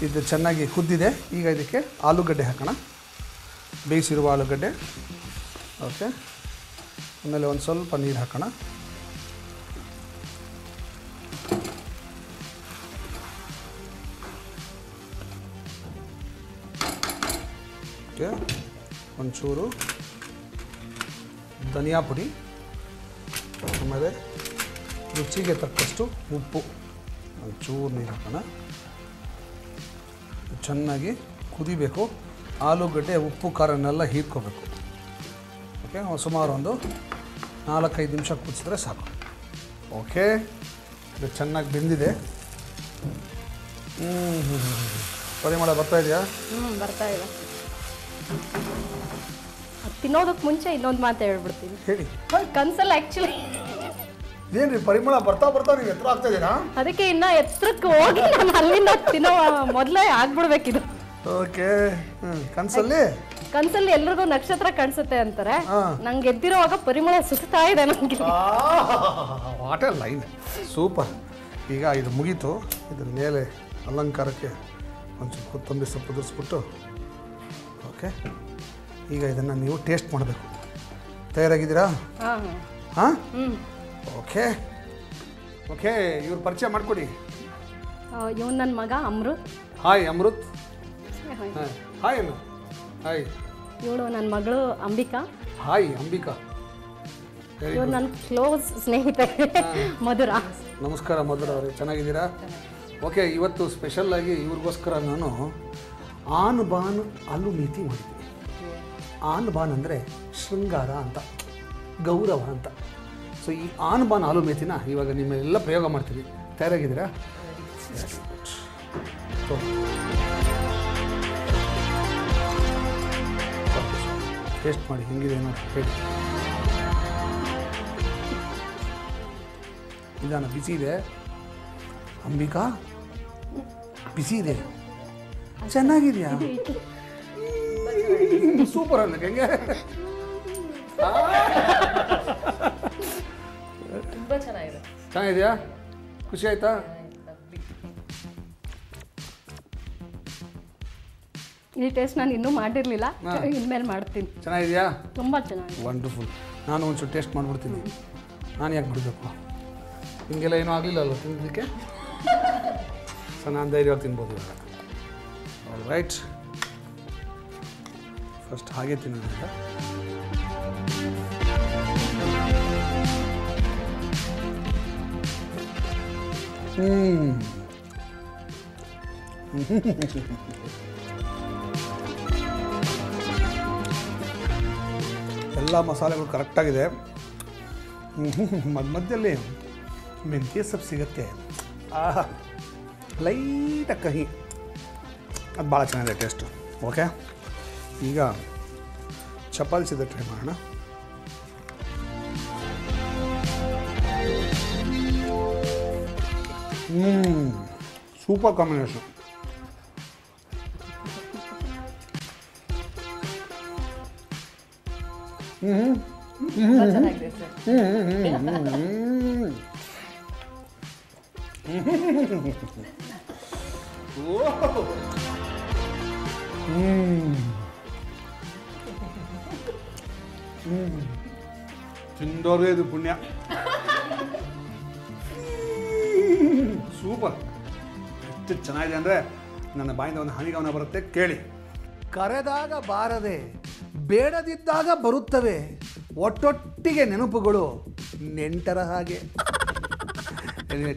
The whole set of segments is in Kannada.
ಇದು ಚೆನ್ನಾಗಿ ಕುದ್ದಿದೆ. ಈಗ ಇದಕ್ಕೆ ಆಲೂಗಡ್ಡೆ ಹಾಕೋಣ, ಬೇಯಿಸಿರುವ ಆಲೂಗಡ್ಡೆ. ಓಕೆ, ಆಮೇಲೆ ಒಂದು ಸ್ವಲ್ಪ ನೀರು ಹಾಕೋಣ. ಓಕೆ, ಒಂಚೂರು ಧನಿಯಾ ಪುಡಿ, ಆಮೇಲೆ ರುಚಿಗೆ ತಕ್ಕಷ್ಟು ಉಪ್ಪು, ಒಂಚೂರು ನೀರು ಹಾಕೋಣ. ಚೆನ್ನಾಗಿ ಕುದಿಬೇಕು. ಆಲೂಗಡ್ಡೆ ಉಪ್ಪು ಖಾರನೆಲ್ಲ ಹೀರ್ಕೋಬೇಕು. ಓಕೆ, ಸುಮಾರು ಒಂದು 4-5 ನಿಮಿಷ ಕುದಿಸಿದ್ರೆ ಸಾಕು. ಓಕೆ, ಇದು ಚೆನ್ನಾಗಿ ಬೆಂದಿದೆ. ಪರಿಮಳ ಬರ್ತಾ ಇದೆಯಾ? ಬರ್ತಾ ಇದೆ. ತಿನ್ನೋದಕ್ಕೆ ಮುಂಚೆ ಇನ್ನೊಂದು ಮಾತು ಹೇಳ್ಬಿಡ್ತೀನಿ. ಹೇಳಿ. ಕನ್ಸಲ್ಲ ಆ್ಯಕ್ಚುಲಿ. ಇದೇನ್ರಿ ಪರಿಮಳ ಬರ್ತಾ ನೀವು ಎತ್ತರ ಆಗ್ತಾ ಇದ್ದೀರಾ? ಅದಕ್ಕೆ ಇನ್ನ ಎತ್ತರಕ್ಕೆ ಹೋಗಿ ನಾನು ಅಲ್ಲಿಂದ ತಿನ್ನೋ ಮೊದಲೇ ಆಗ್ಬಿಡ್ಬೇಕಿದು. ಓಕೆ, ಕನ್ಸಲ್ಲಿ ಎಲ್ರಿಗೂ ನಕ್ಷತ್ರ ಕಾಣಿಸುತ್ತೆ ಅಂತಾರೆ. ನಂಗೆ ಎದ್ದಿರೋವಾಗ ಪರಿಮಳ ಸುತ್ತಾ ಇದೆ ನನಗೆ. What A line, super. ಈಗ ಇದು ಮುಗೀತು. ಇದ್ರ ಮೇಲೆ ಅಲಂಕಾರಕ್ಕೆ ಒಂಚೂರು ಕೊತ್ತಂಬರಿ ಸೊಪ್ಪು ಉದುರಿಸ್ಬಿಟ್ಟು. ಓಕೆ, ಈಗ ಇದನ್ನು ನೀವು ಟೇಸ್ಟ್ ಮಾಡಬೇಕು. ತಯಾರಾಗಿದ್ದೀರಾ? ಹಾಂ, ಓಕೆ. ಓಕೆ, ಇವ್ರ ಪರಿಚಯ ಮಾಡಿಕೊಡಿ. ಇವನು ನನ್ನ ಮಗ ಅಮೃತ್. ಹಾಯ್ ಅಮೃತ್. ಹಾಯ್ ಅಣ್ಣ. ಹಾಯ್. ಇವಳು ನನ್ನ ಮಗಳು ಅಂಬಿಕಾ. ಹಾಯ್ ಅಂಬಿಕಾ. ಇವ್ರು ನನ್ನ ಕ್ಲೋಸ್ ಸ್ನೇಹಿತೆ ಮಧುರ. ನಮಸ್ಕಾರ ಮಧುರ ಅವರೇ, ಚೆನ್ನಾಗಿದ್ದೀರಾ? ಓಕೆ, ಇವತ್ತು ಸ್ಪೆಷಲ್ಲಾಗಿ ಇವ್ರಿಗೋಸ್ಕರ ನಾನು ಆನ್ ಬಾನ್ ಆಲೂ ಮೇಥಿ ಮಾಡಿದ್ದೀನಿ. ಆನ್ ಬಾನ್ ಅಂದರೆ ಶೃಂಗಾರ ಅಂತ, ಗೌರವ ಅಂತ. ಸೊ ಈ ಆನ್ ಬಾನ್ ಆಲೂ ಮೇಥಿನ ಇವಾಗ ನಿಮ್ಮೆಲ್ಲ ಪ್ರಯೋಗ ಮಾಡ್ತೀವಿ. ತಯಾರಾಗಿದ್ದೀರಾ? ಟೇಸ್ಟ್ ಮಾಡಿ ಹೆಂಗಿದೆ ನೋಡಿ ಹೇಳಿ. ನಿಧಾನ, ಬಿಸಿ ಇದೆ ಅಂಬಿಕಾ, ಬಿಸಿ ಇದೆ. ಚೆನ್ನಾಗಿದೆಯಾ? ಸೂಪರ್ ಅನ್ನಕ್ಕೆ ಹೆಂಗೆ? ತುಂಬಾ ಚೆನ್ನಾಗಿದೆ. ಚೆನ್ನಾಗಿದೆಯಾ? ಖುಷಿ ಆಯ್ತಾ? ಈ ಟೇಸ್ಟ್ ನಾನು ಇನ್ನೂ ಮಾಡಿರಲಿಲ್ಲ, ಇನ್ಮೇಲೆ ಮಾಡ್ತೀನಿ. ಚೆನ್ನಾಗಿದೆಯಾ? ತುಂಬ ಚೆನ್ನಾಗಿದೆ. ವಂಡರ್ಫುಲ್. ನಾನು ಒಂಚೂರು ಟೇಸ್ಟ್ ಮಾಡಿಬಿಡ್ತೀನಿ. ನಾನು ಯಾಕೆ ಬಿಡಬೇಕು? ನಿಮಗೆಲ್ಲ ಏನೂ ಆಗಲಿಲ್ಲ ಅಲ್ವ ತಿನ್ನೋದಕ್ಕೆ? ಸೊ ನಾನು ಧೈರ್ಯವಾಗಿ ತಿನ್ಬೋದು ಇವಾಗ. ಆಲ್ ರೈಟ್, ಫಸ್ಟ್ ಹಾಗೆ ತಿನ್ನೋದ್ರಿಂದ. ಎಲ್ಲ ಮಸಾಲೆಗಳು ಕರೆಕ್ಟಾಗಿದೆ. ಮಧ್ಯದಲ್ಲಿ ಮೆಂತ್ಯ ಸೊಪ್ಪು ಸಿಗುತ್ತೆ. ಲೈಟಾಗಿ ಕಹಿ, ಅದು ಭಾಳ ಚೆನ್ನಾಗಿದೆ ಟೇಸ್ಟು. ಓಕೆ, ಈಗ ಚಪಾತಿ ಸಿದ್ಧ ಟ್ರೈ ಮಾಡೋಣ. Super combination. ಚೆನ್ನಾಗಿದೆ ಸರ್. ತಿಂದೋರೇ ಇದು ಪುಣ್ಯ. ಸೂಪರ್. ಎಷ್ಟು ಚೆನ್ನಾಗಿದೆ ಅಂದರೆ ನನ್ನ ಬಾಯಿಂದ ಒಂದು ಹನಿಗವನ ಬರುತ್ತೆ, ಕೇಳಿ. ಕರೆದಾಗ ಬಾರದೆ, ಬೇಡದಿದ್ದಾಗ ಬರುತ್ತವೆ, ಒಟ್ಟೊಟ್ಟಿಗೆ ನೆನಪುಗಳು ನೆಂಟರ ಹಾಗೆ.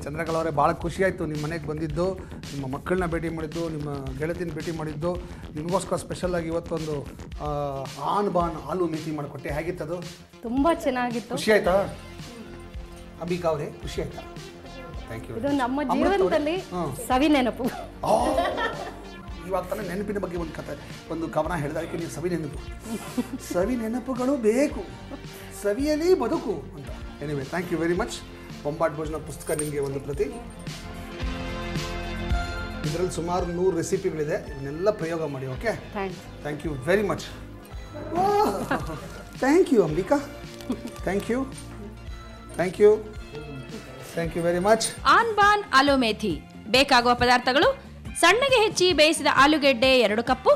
ಚಂದ್ರಕಲಾ ಅವರೇ, ಭಾಳ ಖುಷಿಯಾಯಿತು ನಿಮ್ಮ ಮನೆಗೆ ಬಂದಿದ್ದು, ನಿಮ್ಮ ಮಕ್ಕಳನ್ನ ಭೇಟಿ ಮಾಡಿದ್ದು, ನಿಮ್ಮ ಗೆಳತಿನ ಭೇಟಿ ಮಾಡಿದ್ದು. ನಿಮಗೋಸ್ಕರ ಸ್ಪೆಷಲಾಗಿ ಇವತ್ತೊಂದು ಆನ್ ಬಾನ್ ಆಲೂ ಮೇಥಿ ಮಾಡಿಕೊಟ್ಟೆ. ಹೇಗಿತ್ತದು? ತುಂಬ ಚೆನ್ನಾಗಿತ್ತು. ಖುಷಿ ಆಯ್ತಾ ಅಂಬಿಕಾ ಅವರೇ? ಖುಷಿ ಆಯ್ತಾ? Thank you. ಇದು ನಮ್ಮ ಜೀವನದಲ್ಲಿ ಸವಿ ನೆನಪು. ಇವಾಗ ತಾನೇ ನೆನಪಿನ ಬಗ್ಗೆ ಒಂದು ಕವನ ಹೇಳಿದಕ್ಕೆ ನೀವು ಸವಿ ನೆನಪು. ಸವಿ ನೆನಪುಗಳು ಬೇಕು, ಸವಿಯಲಿ ಬದುಕು ಅಂತ. Anyway, thank you very much. Bombat Bhojana ಪುಸ್ತಕ ನಿಮಗೆ ಒಂದು ಪ್ರತಿ. ಇದರಲ್ಲಿ ಸುಮಾರು 100 ರೆಸಿಪಿಗಳಿದೆ. ಇವನ್ನೆಲ್ಲ ಪ್ರಯೋಗ ಮಾಡಿ. Okay, thank you very much. Thank you Ambika. Thank you, thank you, thank you very much. ಆನ್ ಬಾನ್ ಆಲೂ ಮೇಥಿ ಬೇಕಾಗುವ ಪದಾರ್ಥಗಳು: ಸಣ್ಣಗೆ ಹೆಚ್ಚಿ ಬೇಯಿಸಿದ ಆಲೂಗೆಡ್ಡೆ 2 ಕಪ್ಪು,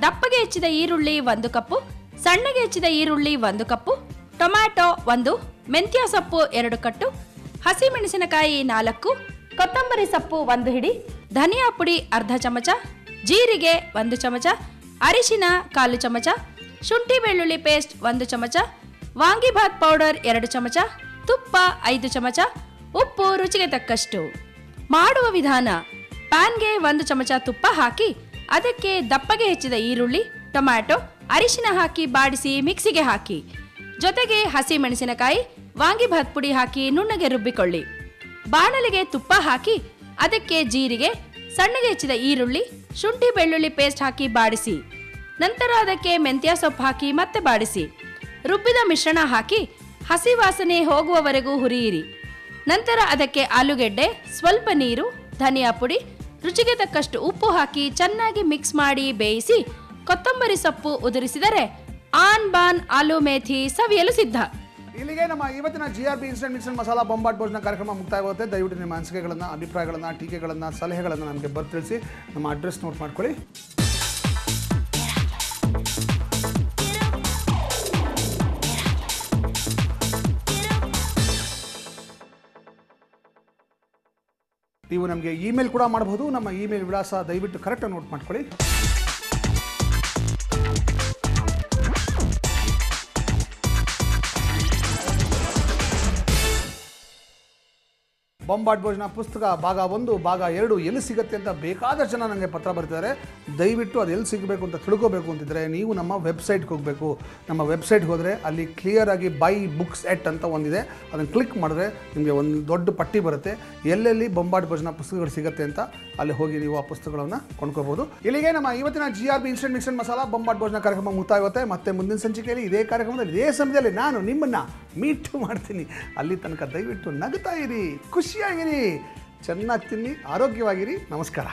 ದಪ್ಪಗೆ ಹೆಚ್ಚಿದ ಈರುಳ್ಳಿ 1 ಕಪ್ಪು, ಸಣ್ಣಗೆ ಹೆಚ್ಚಿದ ಈರುಳ್ಳಿ 1 ಕಪ್ಪು, ಟೊಮ್ಯಾಟೊ 1, ಮೆಂತ್ಯ ಸೊಪ್ಪು 2 ಕಟ್ಟು, ಹಸಿಮೆಣಸಿನಕಾಯಿ 4, ಕೊತ್ತಂಬರಿ ಸೊಪ್ಪು 1 ಹಿಡಿ, ಧನಿಯಾ ಪುಡಿ ಅರ್ಧ ಚಮಚ, ಜೀರಿಗೆ 1 ಚಮಚ, ಅರಿಶಿನ 1/4 ಚಮಚ, ಶುಂಠಿ ಬೆಳ್ಳುಳ್ಳಿ ಪೇಸ್ಟ್ 1 ಚಮಚ, ವಾಂಗಿಭಾತ್ ಪೌಡರ್ 2 ಚಮಚ, ತುಪ್ಪ 5 ಚಮಚ, ಉಪ್ಪು ರುಚಿಗೆ ತಕ್ಕಷ್ಟು. ಮಾಡುವ ವಿಧಾನ: ಪ್ಯಾನ್ಗೆ 1 ಚಮಚ ತುಪ್ಪ ಹಾಕಿ ಅದಕ್ಕೆ ದಪ್ಪಗೆ ಹೆಚ್ಚಿದ ಈರುಳ್ಳಿ, ಟೊಮ್ಯಾಟೊ, ಅರಿಶಿನ ಹಾಕಿ ಬಾಡಿಸಿ ಮಿಕ್ಸಿಗೆ ಹಾಕಿ. ಜೊತೆಗೆ ಹಸಿ ಮೆಣಸಿನಕಾಯಿ, ವಾಂಗಿಭಾತ್ ಪುಡಿ ಹಾಕಿ ನುಣ್ಣಗೆ ರುಬ್ಬಿಕೊಳ್ಳಿ. ಬಾಣಲಿಗೆ ತುಪ್ಪ ಹಾಕಿ ಅದಕ್ಕೆ ಜೀರಿಗೆ, ಸಣ್ಣಗೆ ಹೆಚ್ಚಿದ ಈರುಳ್ಳಿ, ಶುಂಠಿ ಬೆಳ್ಳುಳ್ಳಿ ಪೇಸ್ಟ್ ಹಾಕಿ ಬಾಡಿಸಿ. ನಂತರ ಅದಕ್ಕೆ ಮೆಂತ್ಯ ಸೊಪ್ಪು ಹಾಕಿ ಮತ್ತೆ ಬಾಡಿಸಿ. ರುಬ್ಬಿದ ಮಿಶ್ರಣ ಹಾಕಿ ಹಸಿ ವಾಸನೆ ಹೋಗುವವರೆಗೂ ಹುರಿಯಿರಿ. ನಂತರ ಅದಕ್ಕೆ ಆಲೂಗೆಡ್ಡೆ, ಸ್ವಲ್ಪ ನೀರು, ಧನಿಯಾ ಪುಡಿ, ರುಚಿಗೆ ತಕ್ಕಷ್ಟು ಉಪ್ಪು ಹಾಕಿ ಚೆನ್ನಾಗಿ ಮಿಕ್ಸ್ ಮಾಡಿ ಬೇಯಿಸಿ ಕೊತ್ತಂಬರಿ ಸೊಪ್ಪು ಉದುರಿಸಿದರೆ ಆನ್ ಬಾನ್ ಆಲೂ ಮೇಥಿ ಸವಿಯಲು ಸಿದ್ಧ. ಇಲ್ಲಿಗೆ ನಮ್ಮ ಇವತ್ತಿನ GRB instant mix and masala Bombat Bhojana ಕಾರ್ಯಕ್ರಮ ಮುಕ್ತಾಯವಾಗುತ್ತೆ. ದಯವಿಟ್ಟು ನಿಮ್ಮ ಅನಿಸಿಕೆಗಳನ್ನು, ಅಭಿಪ್ರಾಯಗಳನ್ನು, ಟೀಕೆಗಳನ್ನು, ಸಲಹೆಗಳನ್ನು ನಮಗೆ ತಿಳಿಸಿ. ನಮ್ಮ ಅಡ್ರೆಸ್ ನೋಟ್ ಮಾಡ್ಕೊಳ್ಳಿ. ನೀವು ನಮಗೆ ಇಮೇಲ್ ಕೂಡ ಮಾಡಬಹುದು. ನಮ್ಮ ಇಮೇಲ್ ವಿಳಾಸ ದಯವಿಟ್ಟು ಕರೆಕ್ಟಾಗಿ ನೋಟ್ ಮಾಡ್ಕೊಳ್ಳಿ. ಬೊಂಬಾಟ್ ಭೋಜನ ಪುಸ್ತಕ ಭಾಗ 1 ಭಾಗ 2 ಎಲ್ಲಿ ಸಿಗುತ್ತೆ ಅಂತ ಬೇಕಾದಷ್ಟು ಜನ ನನಗೆ ಪತ್ರ ಬರ್ತಿದ್ದಾರೆ. ದಯವಿಟ್ಟು ಅದು ಎಲ್ಲಿ ಸಿಗಬೇಕು ಅಂತ ತಿಳ್ಕೋಬೇಕು ಅಂತಿದ್ರೆ ನೀವು ನಮ್ಮ ವೆಬ್ಸೈಟ್ಗೆ ಹೋಗಬೇಕು. ನಮ್ಮ ವೆಬ್ಸೈಟ್ಗೆ ಹೋದರೆ ಅಲ್ಲಿ ಕ್ಲಿಯರಾಗಿ ಬೈ ಬುಕ್ಸ್ ಎಟ್ ಅಂತ ಒಂದಿದೆ. ಅದನ್ನು ಕ್ಲಿಕ್ ಮಾಡಿದ್ರೆ ನಿಮಗೆ ಒಂದು ದೊಡ್ಡ ಪಟ್ಟಿ ಬರುತ್ತೆ, ಎಲ್ಲೆಲ್ಲಿ ಬೊಂಬಾಟ್ ಭೋಜನ ಪುಸ್ತಕಗಳು ಸಿಗುತ್ತೆ ಅಂತ. ಅಲ್ಲಿ ಹೋಗಿ ನೀವು ಆ ಪುಸ್ತಕಗಳನ್ನು ಕೊಂಡ್ಕೋಬಹುದು. ಇಲ್ಲಿಗೆ ನಮ್ಮ ಇವತ್ತಿನ GRB instant mix and masala Bombat Bhojana ಕಾರ್ಯಕ್ರಮ ಮುಕ್ತಾಯವಾಗುತ್ತೆ. ಮತ್ತೆ ಮುಂದಿನ ಸಂಚಿಕೆಯಲ್ಲಿ ಇದೇ ಕಾರ್ಯಕ್ರಮದಲ್ಲಿ ಇದೇ ಸಮಯದಲ್ಲಿ ನಾನು ನಿಮ್ಮನ್ನು ಮೀಟ್ ಮಾಡ್ತೀನಿ. ಅಲ್ಲಿ ತನಕ ದಯವಿಟ್ಟು ನಗ್ತಾ ಇರಿ, ಖುಷಿಯಾಗಿರಿ, ಚೆನ್ನಾಗಿ ತಿನ್ನಿ, ಆರೋಗ್ಯವಾಗಿರಿ. ನಮಸ್ಕಾರ.